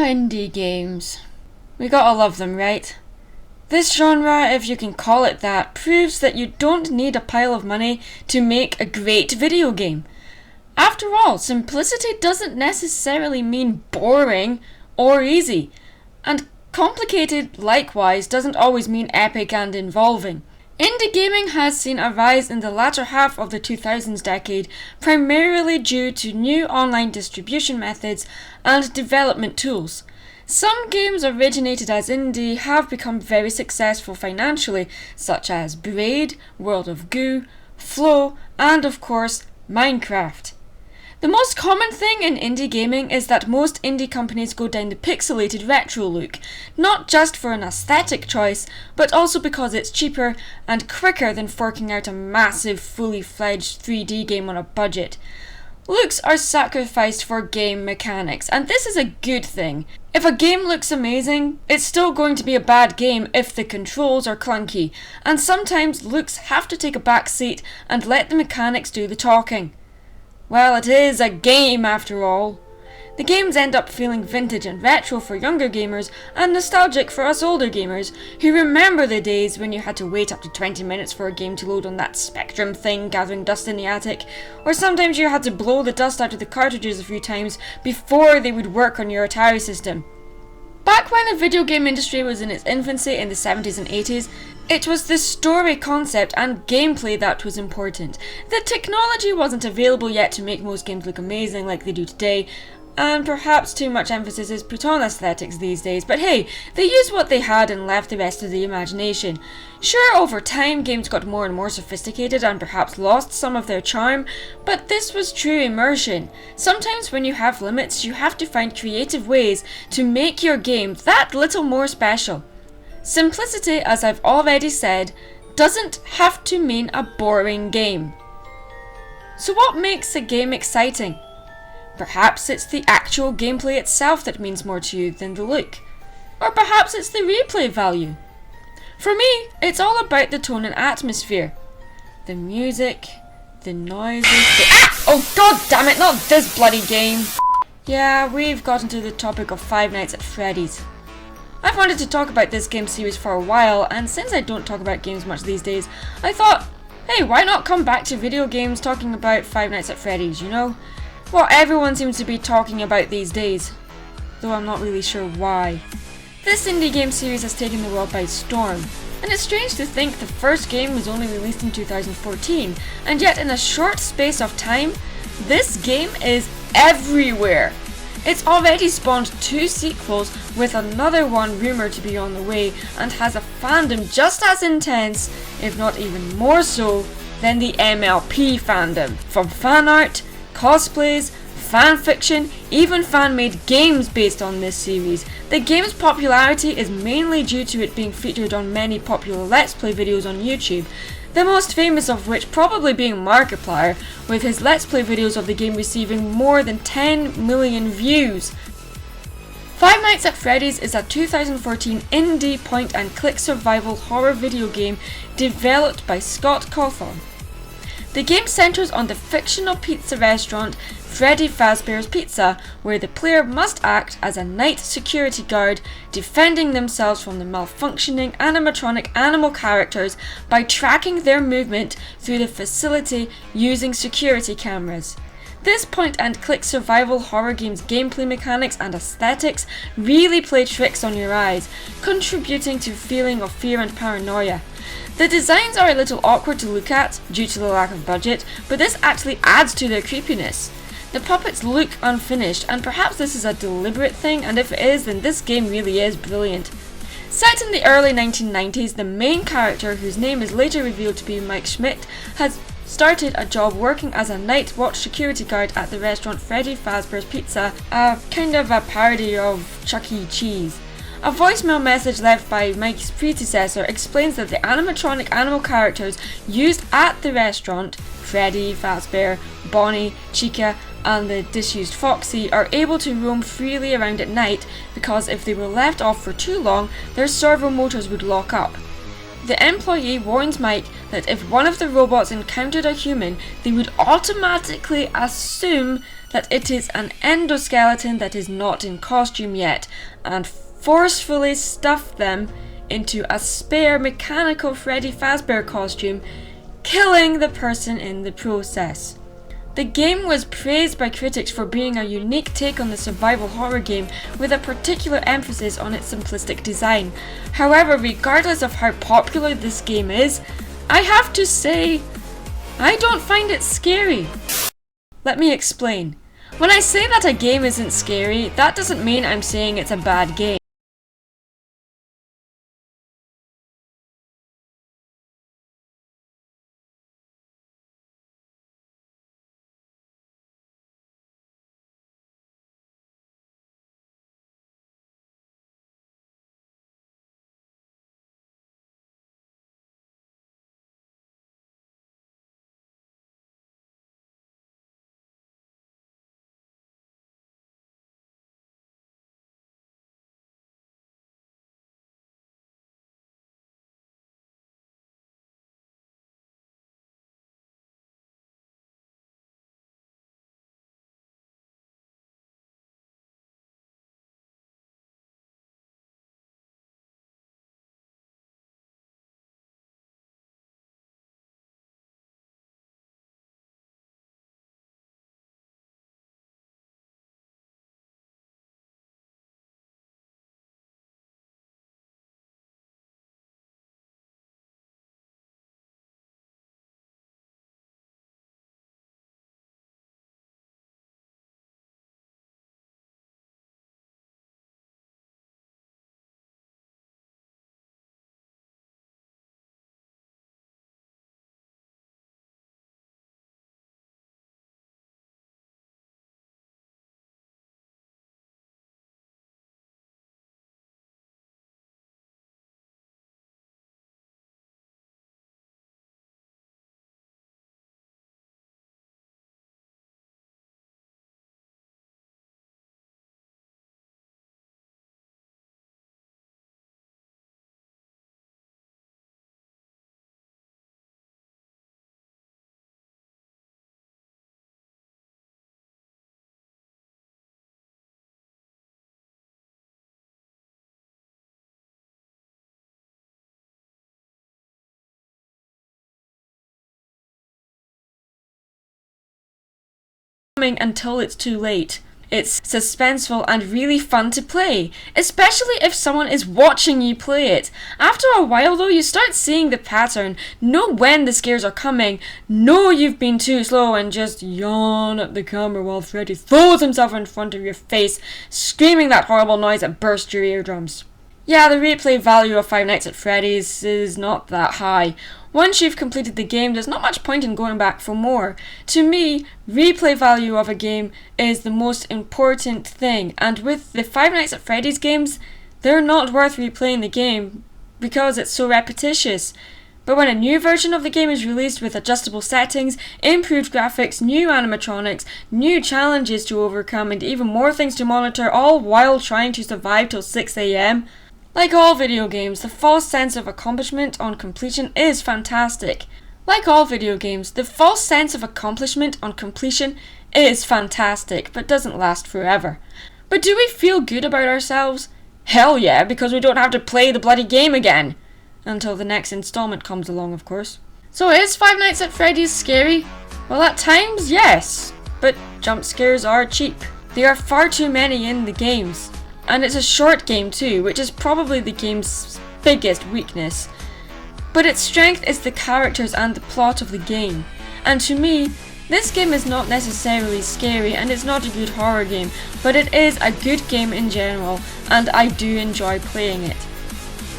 indie games. We gotta love them, right? This genre, if you can call it that, proves that you don't need a pile of money to make a great video game. After all, simplicity doesn't necessarily mean boring or easy, and complicated, likewise, doesn't always mean epic and involving. Indie gaming has seen a rise in the latter half of the 2000s decade, primarily due to new online distribution methods and development tools. Some games originated as indie have become very successful financially, such as Braid, World of Goo, Flow, and of course, Minecraft. The most common thing in indie gaming is that most indie companies go down the pixelated retro look, not just for an aesthetic choice, but also because it's cheaper and quicker than forking out a massive, fully fledged 3D game on a budget. Looks are sacrificed for game mechanics, and this is a good thing. If a game looks amazing, it's still going to be a bad game if the controls are clunky, and sometimes looks have to take a back seat and let the mechanics do the talking. Well, it is a game after all. The games end up feeling vintage and retro for younger gamers and nostalgic for us older gamers who remember the days when you had to wait up to 20 minutes for a game to load on that Spectrum thing gathering dust in the attic, or sometimes you had to blow the dust out of the cartridges a few times before they would work on your Atari system. Back when the video game industry was in its infancy in the 70s and 80s, it was the story concept and gameplay that was important. The technology wasn't available yet to make most games look amazing like they do today, and perhaps too much emphasis is put on aesthetics these days, but hey, they used what they had and left the rest to the imagination. Sure, over time games got more and more sophisticated and perhaps lost some of their charm, but this was true immersion. Sometimes when you have limits, you have to find creative ways to make your game that little more special. Simplicity, as I've already said, doesn't have to mean a boring game. So what makes a game exciting? Perhaps it's the actual gameplay itself that means more to you than the look. Or perhaps it's the replay value. For me, it's all about the tone and atmosphere. The music, the noises, Oh god damn it, not this bloody game! Yeah, we've gotten to the topic of Five Nights at Freddy's. I've wanted to talk about this game series for a while, and since I don't talk about games much these days, I thought, hey, why not come back to video games talking about Five Nights at Freddy's, you know? What everyone seems to be talking about these days, though I'm not really sure why. This indie game series has taken the world by storm, and it's strange to think the first game was only released in 2014, and yet in a short space of time, this game is everywhere. It's already spawned 2 sequels, with another one rumoured to be on the way, and has a fandom just as intense, if not even more so, than the MLP fandom. From fan art, cosplays, fanfiction, even fan-made games based on this series. The game's popularity is mainly due to it being featured on many popular Let's Play videos on YouTube, the most famous of which probably being Markiplier, with his Let's Play videos of the game receiving more than 10 million views. Five Nights at Freddy's is a 2014 indie point-and-click survival horror video game developed by Scott Cawthon. The game centers on the fictional pizza restaurant Freddy Fazbear's Pizza, where the player must act as a night security guard, defending themselves from the malfunctioning animatronic animal characters by tracking their movement through the facility using security cameras. This point-and-click survival horror game's gameplay mechanics and aesthetics really play tricks on your eyes, contributing to a feeling of fear and paranoia. The designs are a little awkward to look at due to the lack of budget, but this actually adds to their creepiness. The puppets look unfinished, and perhaps this is a deliberate thing, and if it is, then this game really is brilliant. Set in the early 1990s, the main character, whose name is later revealed to be Mike Schmidt, has started a job working as a night watch security guard at the restaurant Freddy Fazbear's Pizza, a kind of a parody of Chuck E. Cheese. A voicemail message left by Mike's predecessor explains that the animatronic animal characters used at the restaurant, Freddy, Fazbear, Bonnie, Chica, and the disused Foxy, are able to roam freely around at night because if they were left off for too long, their servo motors would lock up. The employee warns Mike that if one of the robots encountered a human, they would automatically assume that it is an endoskeleton that is not in costume yet, and forcefully stuff them into a spare mechanical Freddy Fazbear costume, killing the person in the process. The game was praised by critics for being a unique take on the survival horror game with a particular emphasis on its simplistic design. However, regardless of how popular this game is, I have to say, I don't find it scary. Let me explain. When I say that a game isn't scary, that doesn't mean I'm saying it's a bad game. Until it's too late. It's suspenseful and really fun to play, especially if someone is watching you play it. After a while though, you start seeing the pattern, know when the scares are coming, know you've been too slow, and just yawn at the camera while Freddy throws himself in front of your face, screaming that horrible noise that bursts your eardrums. Yeah, the replay value of Five Nights at Freddy's is not that high. Once you've completed the game, there's not much point in going back for more. To me, replay value of a game is the most important thing, and with the Five Nights at Freddy's games, they're not worth replaying the game because it's so repetitious. But when a new version of the game is released with adjustable settings, improved graphics, new animatronics, new challenges to overcome, and even more things to monitor, all while trying to survive till 6 AM, like all video games, the false sense of accomplishment on completion is fantastic. Like all video games, the false sense of accomplishment on completion is fantastic, but doesn't last forever. But do we feel good about ourselves? Hell yeah, because we don't have to play the bloody game again. Until the next installment comes along, of course. So is Five Nights at Freddy's scary? Well, at times, yes. But jump scares are cheap. There are far too many in the games. And it's a short game too, which is probably the game's biggest weakness. But its strength is the characters and the plot of the game. And to me, this game is not necessarily scary and it's not a good horror game, but it is a good game in general, and I do enjoy playing it.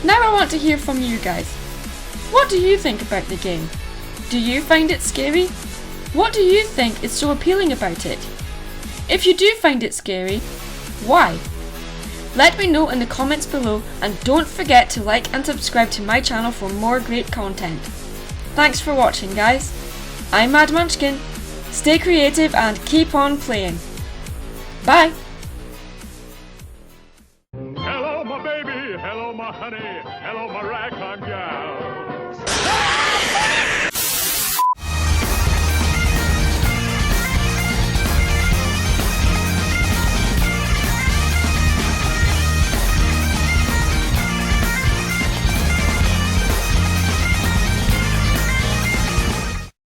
Now I want to hear from you guys. What do you think about the game? Do you find it scary? What do you think is so appealing about it? If you do find it scary, why? Let me know in the comments below, and don't forget to like and subscribe to my channel for more great content. Thanks for watching, guys. I'm Mad Munchkin. Stay creative and keep on playing. Bye!